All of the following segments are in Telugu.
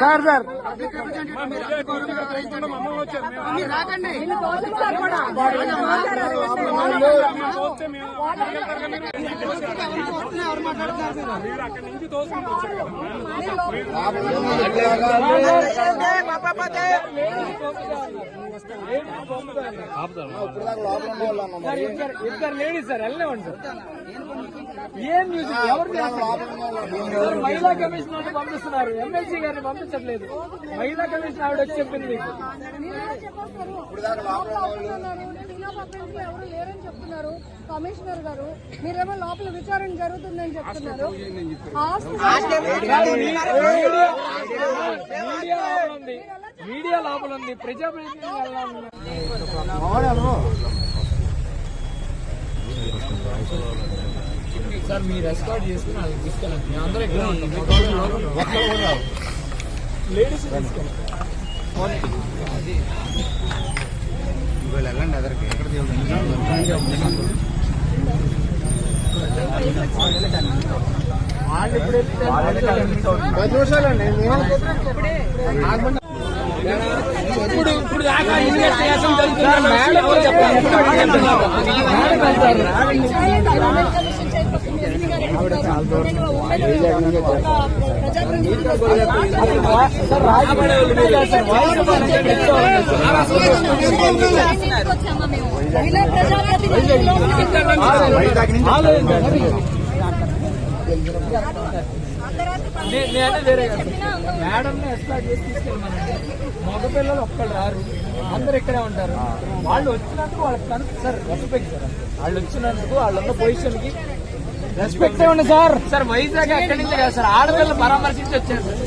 సార్ సార్ ఇద్దరు లేడీస్ సార్ వెళ్ళలేమండి సార్. ఏం న్యూస్ ఎవరు మహిళా కమిషనర్ పంపిస్తున్నారు, ఎమ్మెల్సీ గారిని పంపించట్లేదు. మహిళా కమిషన్ ఆవిడ వచ్చి చెప్పింది మీకు. ఎవరు లేరని చెప్తున్నారు కమిషనర్ గారు, మీరేమో లోపల విచారణ జరుగుతుందని చెప్తున్నారు. మీడియా లోపల ఉంది, ప్రజాప్రతినిధులు సార్ మీరు ఎస్కార్ట్ చేసుకుని వాళ్ళకి తీసుకెళ్ళండి. మేము అందరూ ఇక్కడ ఉంటాం. లేడీస్ తీసుకెళ్ళండి. వెళ్ళండి ఎదరికి ఎక్కడ ఇప్పుడు దాకా ఇన్వెస్టిగేషన్ జరుగుతుంది. నేనే వేరే మేడం ఎస్కార్ట్ చేసి తీసుకెళ్ళమనండి. మగపిల్లలు ఒక్కళ్ళు రారు, అందరు ఇక్కడే ఉంటారు. వాళ్ళు వచ్చినందుకు వాళ్ళకి సార్ రెస్పెక్ట్ సార్. వాళ్ళు వచ్చినందుకు వాళ్ళన్న పొజిషన్ కి రెస్పెక్ట్ ఇవ్వండి సార్. సార్ వైజాగ్ అక్కడి నుంచి కాదు సార్, ఆడపిల్లలు పరామర్శించి వచ్చారు సార్.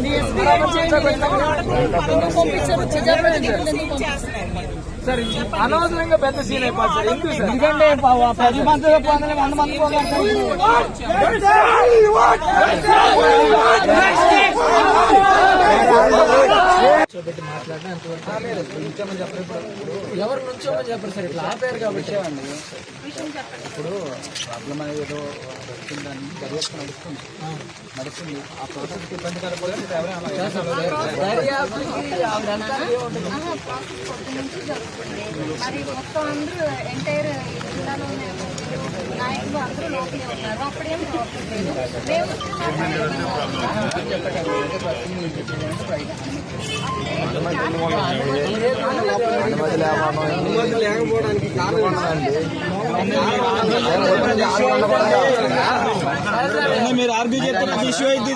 అనవసరంగా పెద్ద సీన్ అయిపోతుంది సార్. ఎందుకు సార్? ఎందుకంటే 10 మంది 100 మంది కూర్చోబెట్టి మాట్లాడినా ఎంతవరకు నుంచోమని చెప్పరు. ఇప్పుడు ఎవరు నుంచోమని చెప్పరు సార్, ఇట్లా ఆపారు కాబట్టి. ఇప్పుడు ప్రాబ్లం అనేది ఏదో వచ్చిందని దర్యాప్తు నడుస్తుంది. ఆ ప్రాసెస్కి ఇబ్బంది కలగకూడదు. మరి మొత్తం అందరూ ఎంటైర్ నాయకులు అందరూ లోపలే ఉన్నారు. అప్పుడేం లేకపోవడానికి కారణం మీరు ఆర్గ్యూ చేస్తున్న ఇష్యూ అయితే